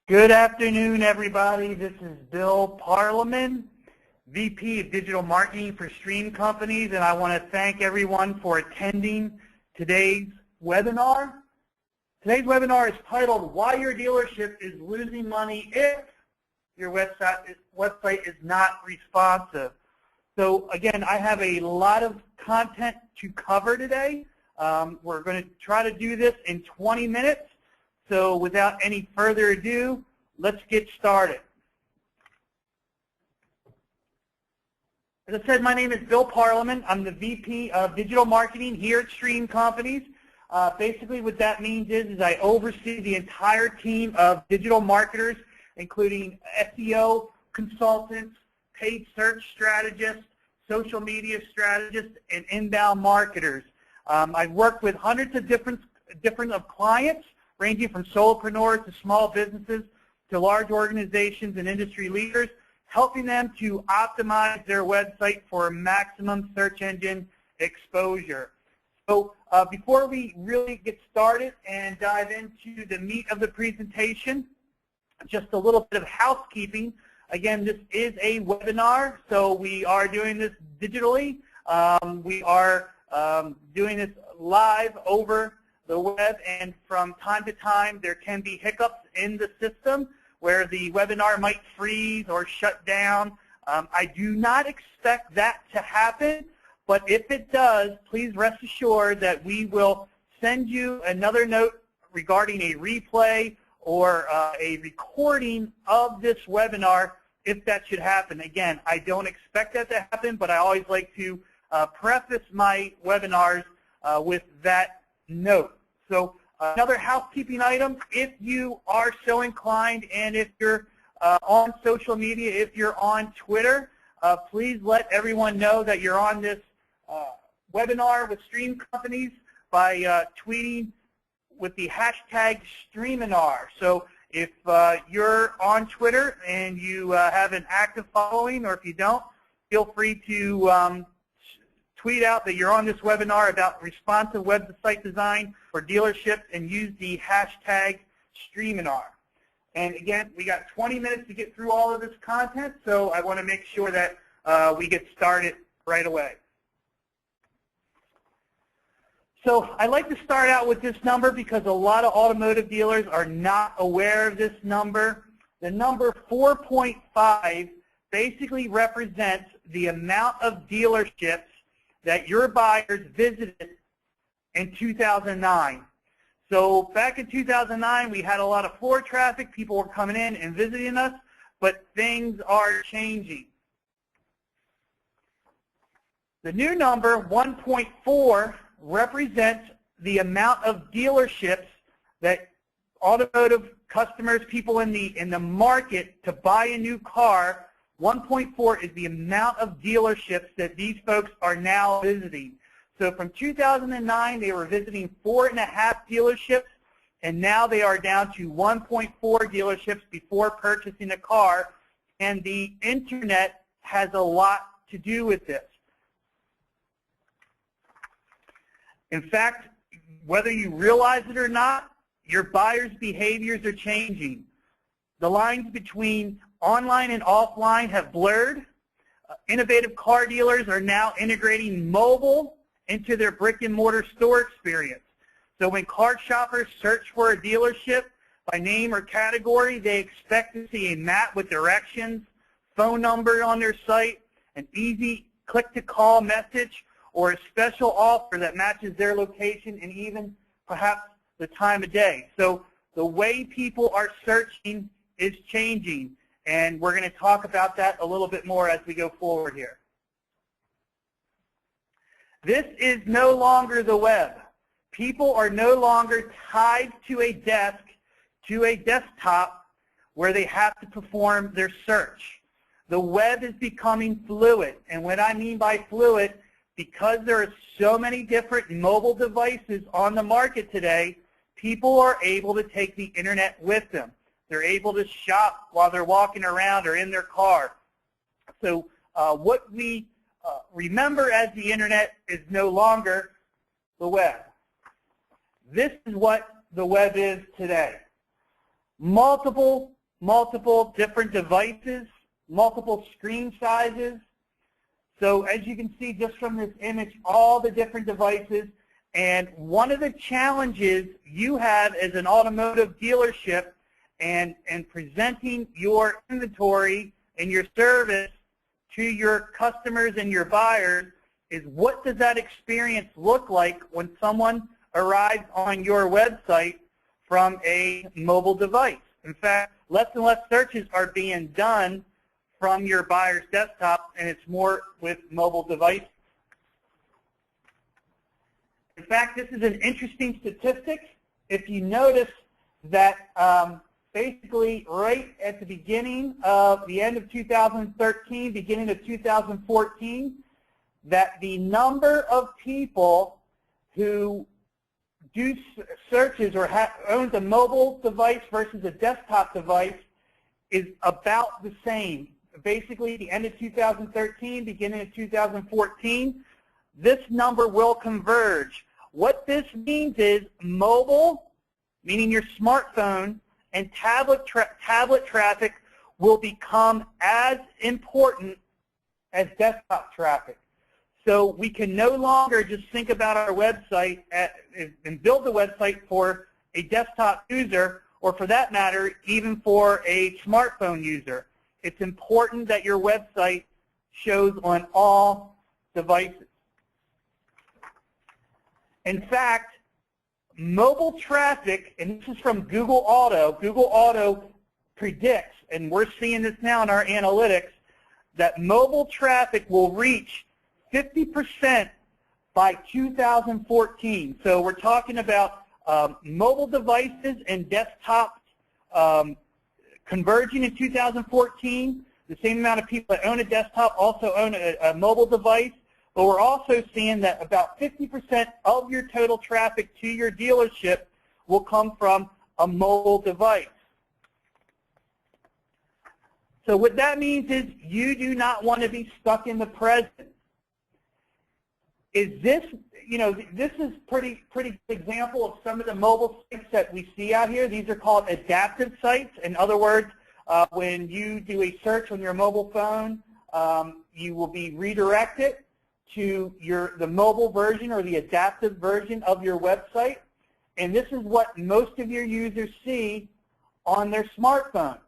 Good afternoon, everybody. This is Bill Parliament, VP of Digital Marketing for Stream Companies, and I want to thank everyone for attending today's webinar. Today's webinar is titled, Why Your Dealership is Losing Money If Your Website is Not Responsive. So again, I have a lot of content to cover today. We're going to try to do this in 20 minutes. So without any further ado, let's get started. As I said, my name is Bill Parliament. I'm the VP of Digital Marketing here at Stream Companies. Basically what that means is I oversee the entire team of digital marketers, including SEO consultants, paid search strategists, social media strategists, and inbound marketers. I've worked with hundreds of different clients, ranging from solopreneurs to small businesses to large organizations and industry leaders, helping them to optimize their website for maximum search engine exposure. So before we really get started and dive into the meat of the presentation, just a little bit of housekeeping. Again, this is a webinar, so we are doing this digitally. We are doing this live over the web, and from time to time there can be hiccups in the system where the webinar might freeze or shut down. I do not expect that to happen, but if it does, please rest assured that we will send you another note regarding a replay or a recording of this webinar if that should happen. Again, I don't expect that to happen, but I always like to preface my webinars with that note. So another housekeeping item, if you are so inclined and if you're on social media, if you're on Twitter, please let everyone know that you're on this webinar with Stream Companies by tweeting with the hashtag Streaminar. So if you're on Twitter and you have an active following, or if you don't, feel free to tweet out that you're on this webinar about responsive website design for dealerships and use the hashtag Streaminar. And again, we got 20 minutes to get through all of this content, so I want to make sure that we get started right away. So I'd like to start out with this number because a lot of automotive dealers are not aware of this number. The number 4.5 basically represents the amount of dealerships that your buyers visited in 2009. So back in 2009, we had a lot of floor traffic. People were coming in and visiting us, but things are changing. The new number, 1.4, represents the amount of dealerships that automotive customers, people in the market to buy a new car. 1.4 is the amount of dealerships that these folks are now visiting. So from 2009, they were visiting 4.5 dealerships, and now they are down to 1.4 dealerships before purchasing a car, and the internet has a lot to do with this. In fact, whether you realize it or not, your buyers' behaviors are changing. The lines between online and offline have blurred. Innovative car dealers are now integrating mobile into their brick-and-mortar store experience. So when car shoppers search for a dealership by name or category, they expect to see a map with directions, phone number on their site, an easy click-to-call message, or a special offer that matches their location and even perhaps the time of day. So the way people are searching is changing, and we're going to talk about that a little bit more as we go forward here. This is no longer the web. People are no longer tied to a desk, to a desktop, where they have to perform their search. The web is becoming fluid, and what I mean by fluid, because there are so many different mobile devices on the market today, people are able to take the internet with them. They're able to shop while they're walking around or in their car. So what we remember as the internet is no longer the web. This is what the web is today. Multiple multiple different devices, multiple screen sizes. So as you can see just from this image, all the different devices. And one of the challenges you have as an automotive dealership and presenting your inventory and your service to your customers and your buyers is, what does that experience look like when someone arrives on your website from a mobile device? In fact, less and less searches are being done from your buyer's desktop, and it's more with mobile devices. In fact, this is an interesting statistic. If you notice that basically right at the beginning of the end of 2013, beginning of 2014, that the number of people who do searches or owns a mobile device versus a desktop device is about the same. Basically, the end of 2013, beginning of 2014, this number will converge. What this means is mobile, meaning your smartphone, and tablet traffic will become as important as desktop traffic. So we can no longer just think about our website and build the website for a desktop user, or for that matter, even for a smartphone user. It's important that your website shows on all devices. In fact, mobile traffic, and this is from Google Auto predicts, and we're seeing this now in our analytics, that mobile traffic will reach 50% by 2014. So we're talking about mobile devices and desktops converging in 2014. The same amount of people that own a desktop also own a mobile device. But we're also seeing that about 50% of your total traffic to your dealership will come from a mobile device. So what that means is you do not want to be stuck in the present. Is this, this is pretty good example of some of the mobile sites that we see out here. These are called adaptive sites. In other words, when you do a search on your mobile phone, you will be redirected to the mobile version or the adaptive version of your website. And this is what most of your users see on their smartphone.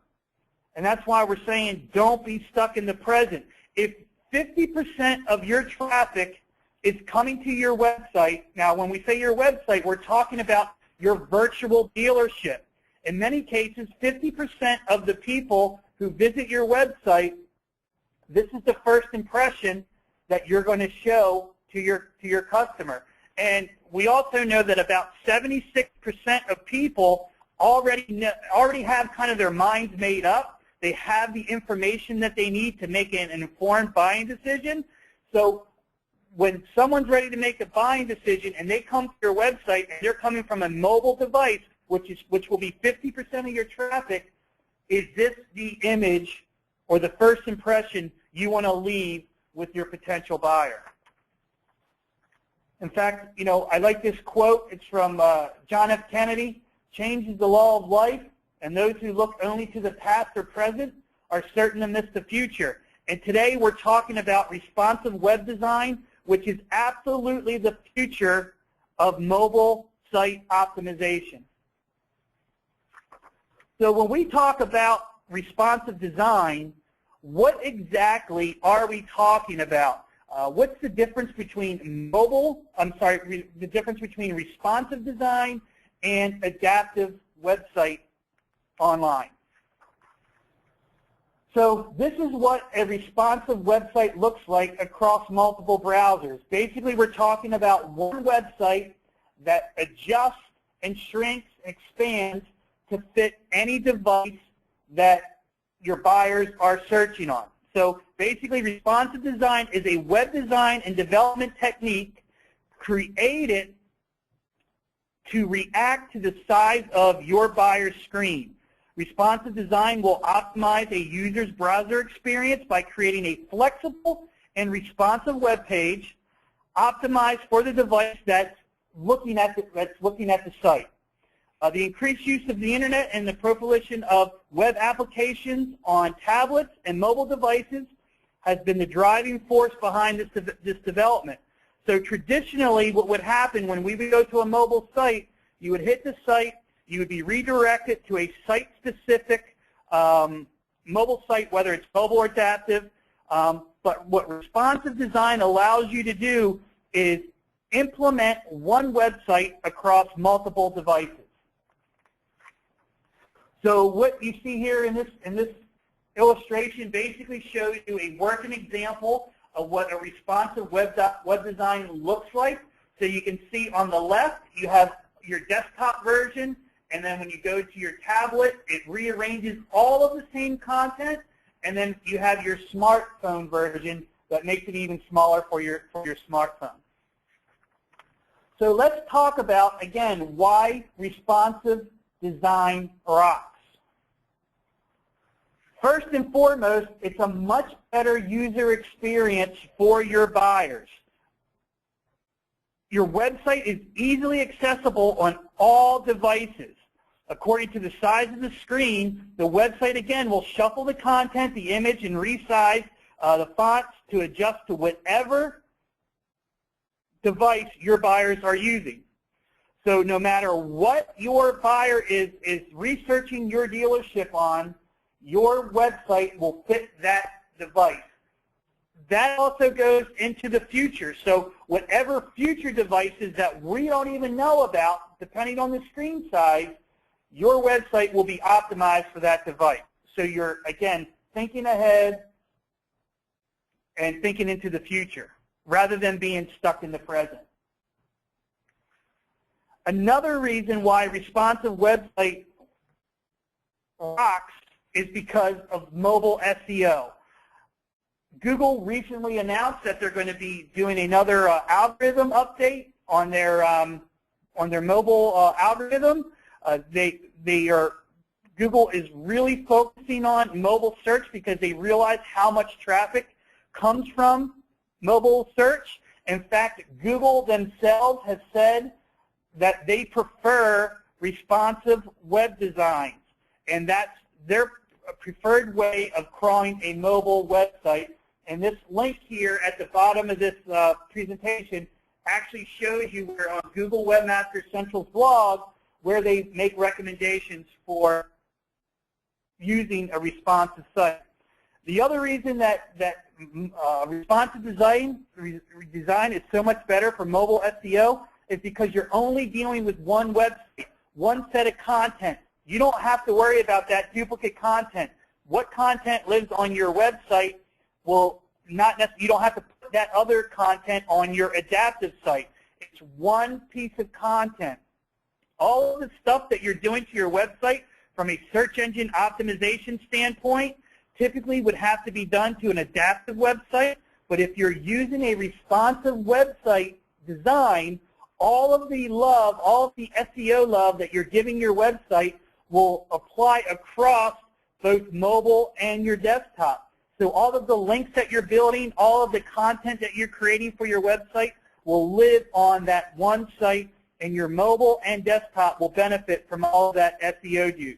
And that's why we're saying don't be stuck in the present. If 50% of your traffic is coming to your website, now when we say your website, we're talking about your virtual dealership. In many cases, 50% of the people who visit your website, this is the first impression that you're going to show to your customer. And we also know that about 76% of people already have kind of their minds made up. They have the information that they need to make an informed buying decision. So when someone's ready to make a buying decision and they come to your website and they're coming from a mobile device, which will be 50% of your traffic, is this the image or the first impression you want to leave with your potential buyer? In fact, I like this quote. It's from John F. Kennedy. Change is the law of life, and those who look only to the past or present are certain to miss the future. And today we're talking about responsive web design, which is absolutely the future of mobile site optimization. So when we talk about responsive design, what exactly are we talking about? What's the difference between the difference between responsive design and adaptive website online? So this is what a responsive website looks like across multiple browsers. Basically, we're talking about one website that adjusts and shrinks and expands to fit any device that your buyers are searching on. So basically, responsive design is a web design and development technique created to react to the size of your buyer's screen. Responsive design will optimize a user's browser experience by creating a flexible and responsive web page optimized for the device that's looking at the site. The increased use of the internet and the proliferation of web applications on tablets and mobile devices has been the driving force behind this development. So traditionally, what would happen when we would go to a mobile site, you would hit the site, you would be redirected to a site-specific mobile site, whether it's mobile or adaptive. But what responsive design allows you to do is implement one website across multiple devices. So what you see here in this illustration basically shows you a working example of what a responsive web design looks like. So you can see on the left you have your desktop version, and then when you go to your tablet, it rearranges all of the same content, and then you have your smartphone version that makes it even smaller for your smartphone. So let's talk about, again, why responsive design rocks. First and foremost, it's a much better user experience for your buyers. Your website is easily accessible on all devices. According to the size of the screen, the website, again, will shuffle the content, the image, and resize the fonts to adjust to whatever device your buyers are using. So no matter what your buyer is researching your dealership on, your website will fit that device. That also goes into the future. So whatever future devices that we don't even know about, depending on the screen size, your website will be optimized for that device. So you're, again, thinking ahead and thinking into the future rather than being stuck in the present. Another reason why responsive website rocks is because of mobile SEO. Google recently announced that they're going to be doing another algorithm update on their mobile algorithm. Google is really focusing on mobile search because they realize how much traffic comes from mobile search. In fact, Google themselves has said that they prefer responsive web designs, and that's their preferred way of crawling a mobile website. And this link here at the bottom of this presentation actually shows you where on Google Webmaster Central's blog where they make recommendations for using a responsive site. The other reason that responsive design is so much better for mobile SEO is because you're only dealing with one website, one set of content. You don't have to worry about that duplicate content. What content lives on your website will not necessarily, you don't have to put that other content on your adaptive site. It's one piece of content. All of the stuff that you're doing to your website from a search engine optimization standpoint typically would have to be done to an adaptive website, but if you're using a responsive website design, all of the love, all of the SEO love that you're giving your website will apply across both mobile and your desktop. So all of the links that you're building, all of the content that you're creating for your website will live on that one site, and your mobile and desktop will benefit from all of that SEO use.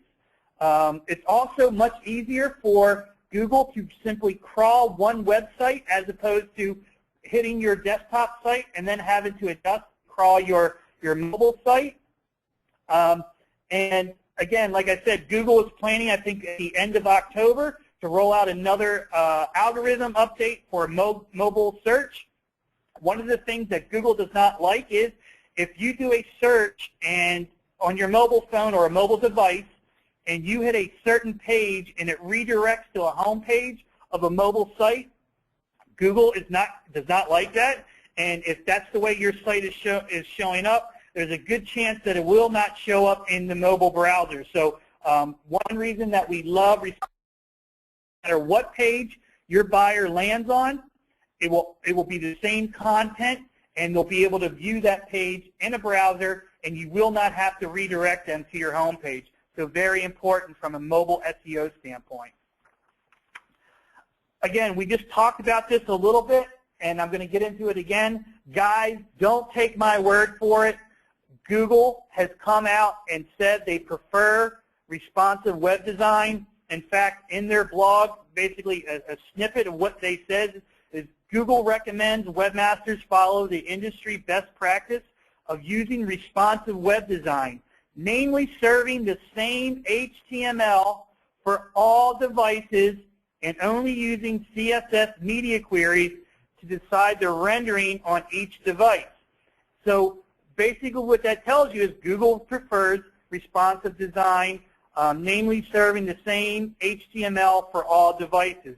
It's also much easier for Google to simply crawl one website as opposed to hitting your desktop site and then having to crawl your mobile site. And again, like I said, Google is planning, I think, at the end of October to roll out another algorithm update for mobile search. One of the things that Google does not like is if you do a search and on your mobile phone or a mobile device and you hit a certain page and it redirects to a home page of a mobile site, Google does not like that. And if that's the way your site is showing up, there's a good chance that it will not show up in the mobile browser. So one reason that we love, no matter what page your buyer lands on, it will be the same content, and they'll be able to view that page in a browser, and you will not have to redirect them to your home page. So very important from a mobile SEO standpoint. Again, we just talked about this a little bit, and I'm going to get into it again. Guys, don't take my word for it. Google has come out and said they prefer responsive web design. In fact, in their blog, basically a snippet of what they said is Google recommends webmasters follow the industry best practice of using responsive web design, namely serving the same HTML for all devices and only using CSS media queries to decide the rendering on each device. So basically what that tells you is Google prefers responsive design, namely serving the same HTML for all devices.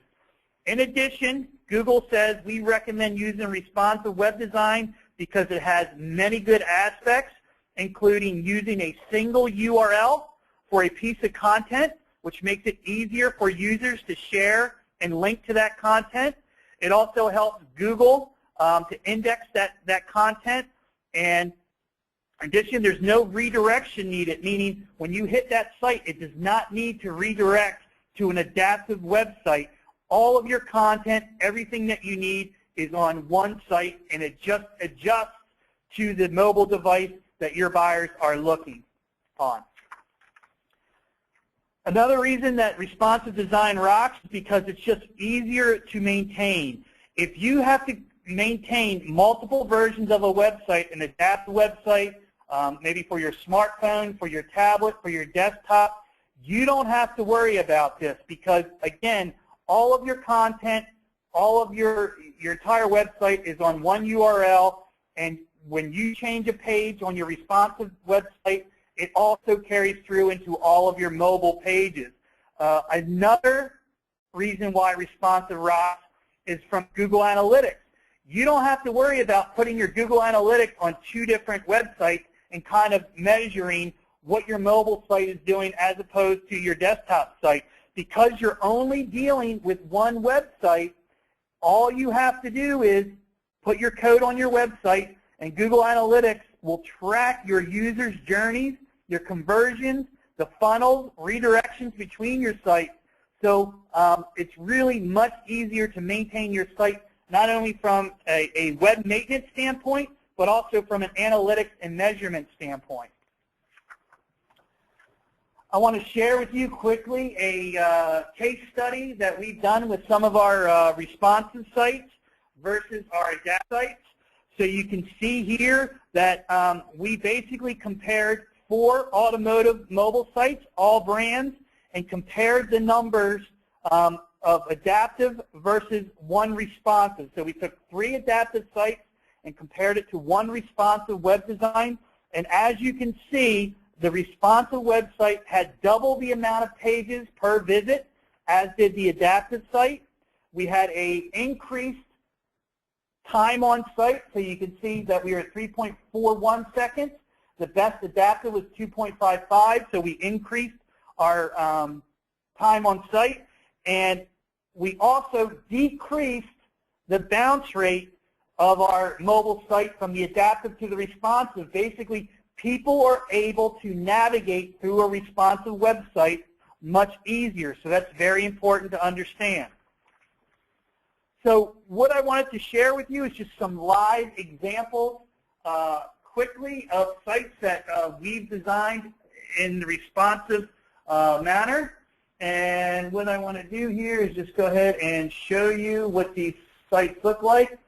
In addition, Google says we recommend using responsive web design because it has many good aspects, including using a single URL for a piece of content, which makes it easier for users to share and link to that content. It also helps Google to index that content. And in addition, there's no redirection needed, meaning when you hit that site, it does not need to redirect to an adaptive website. All of your content, everything that you need is on one site, and it just adjusts to the mobile device that your buyers are looking on. Another reason that responsive design rocks is because it's just easier to maintain. If you have to maintain multiple versions of a website, an adaptive website, maybe for your smartphone, for your tablet, for your desktop, you don't have to worry about this because, again, all of your content, all of your entire website is on one URL, and when you change a page on your responsive website, it also carries through into all of your mobile pages. Another reason why responsive rocks is from Google Analytics. You don't have to worry about putting your Google Analytics on two different websites and kind of measuring what your mobile site is doing as opposed to your desktop site. Because you're only dealing with one website, all you have to do is put your code on your website, and Google Analytics will track your users' journeys, your conversions, the funnels, redirections between your sites. So it's really much easier to maintain your site, not only from a web maintenance standpoint, but also from an analytics and measurement standpoint. I want to share with you quickly a case study that we've done with some of our responsive sites versus our adapt sites. So you can see here that we basically compared 4 automotive mobile sites, all brands, and compared the numbers of adaptive versus 1 responsive. So we took 3 adaptive sites and compared it to 1 responsive web design. And as you can see, the responsive website had double the amount of pages per visit as did the adaptive site. We had an increased time on site, so you can see that we were at 3.41 seconds. The best adaptive was 2.55, so we increased our time on site. And we also decreased the bounce rate of our mobile site from the adaptive to the responsive. Basically, people are able to navigate through a responsive website much easier. So that's very important to understand. So what I wanted to share with you is just some live examples quickly of sites that we've designed in the responsive manner. And what I want to do here is just go ahead and show you what these sites look like.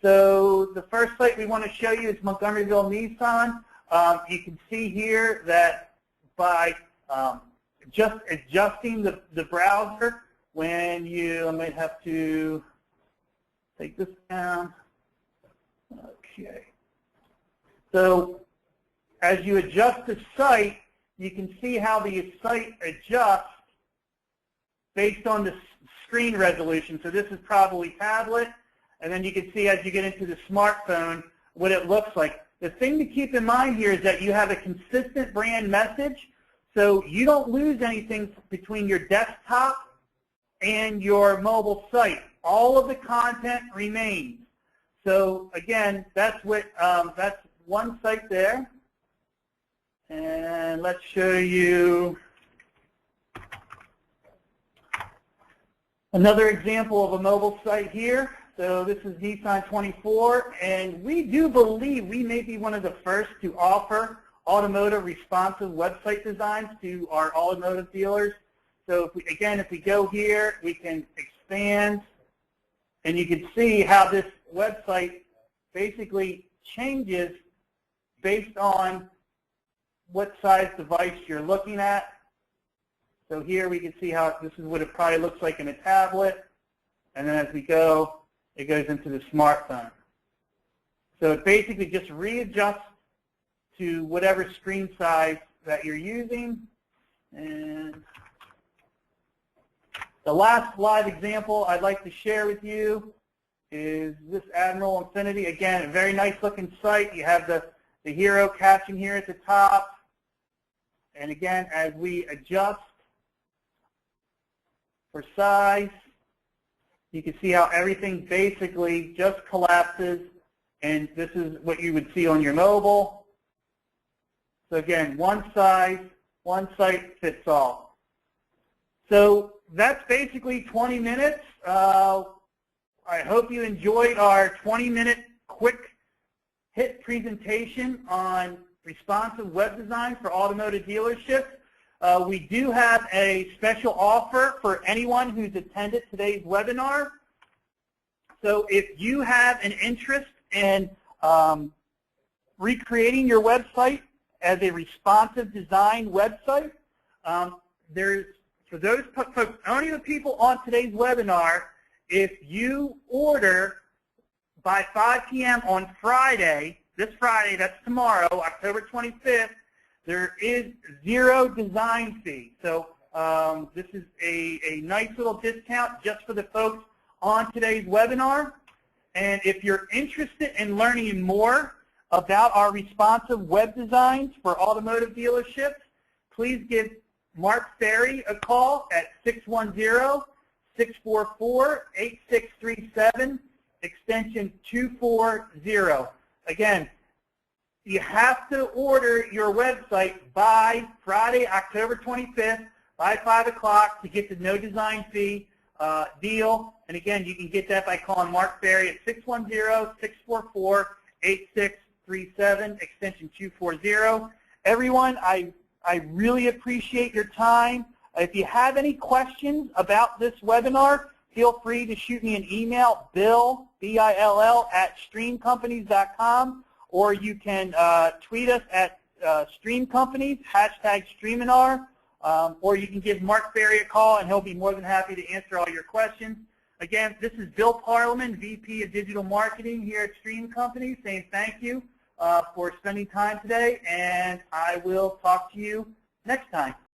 So the first site we want to show you is Montgomeryville Nissan. You can see here that by just adjusting the browser, when you, I might have to take this down. Okay. So as you adjust the site, you can see how the site adjusts based on the screen resolution. So this is probably tablet, and then you can see as you get into the smartphone what it looks like. The thing to keep in mind here is that you have a consistent brand message, so you don't lose anything between your desktop and your mobile site. All of the content remains. So again, that's one site there. And let's show you another example of a mobile site here. So this is Nissan 24, and we do believe we may be one of the first to offer automotive responsive website designs to our automotive dealers. So if we go here, we can expand, and you can see how this website basically changes based on what size device you're looking at. So here we can see how this is what it probably looks like in a tablet, and then as we go, it goes into the smartphone. So it basically just readjusts to whatever screen size that you're using. And the last live example I'd like to share with you is this Admiral Infinity. Again, a very nice looking site. You have the hero caption here at the top. And again, as we adjust for size, you can see how everything basically just collapses, and this is what you would see on your mobile. So again, one size, one site fits all. So that's basically 20 minutes. I hope you enjoyed our 20-minute quick hit presentation on responsive web design for automotive dealerships. We do have a special offer for anyone who's attended today's webinar. So if you have an interest in recreating your website as a responsive design website, for those folks, only the people on today's webinar, if you order by 5 p.m. on Friday, this Friday, that's tomorrow, October 25th, there is zero design fee. So this is a nice little discount just for the folks on today's webinar. And if you're interested in learning more about our responsive web designs for automotive dealerships, please give Mark Ferry a call at 610-644-8637, extension 240. Again, you have to order your website by Friday, October 25th, by 5 o'clock to get the no design fee deal. And again, you can get that by calling Mark Ferry at 610-644-8637, extension 240. Everyone, I really appreciate your time. If you have any questions about this webinar, feel free to shoot me an email, Bill, B-I-L-L, @streamcompanies.com. Or you can tweet us at Stream Companies, #Streaminar, or you can give Mark Ferry a call, and he'll be more than happy to answer all your questions. Again, this is Bill Parliament, VP of Digital Marketing here at Stream Companies, saying thank you for spending time today, and I will talk to you next time.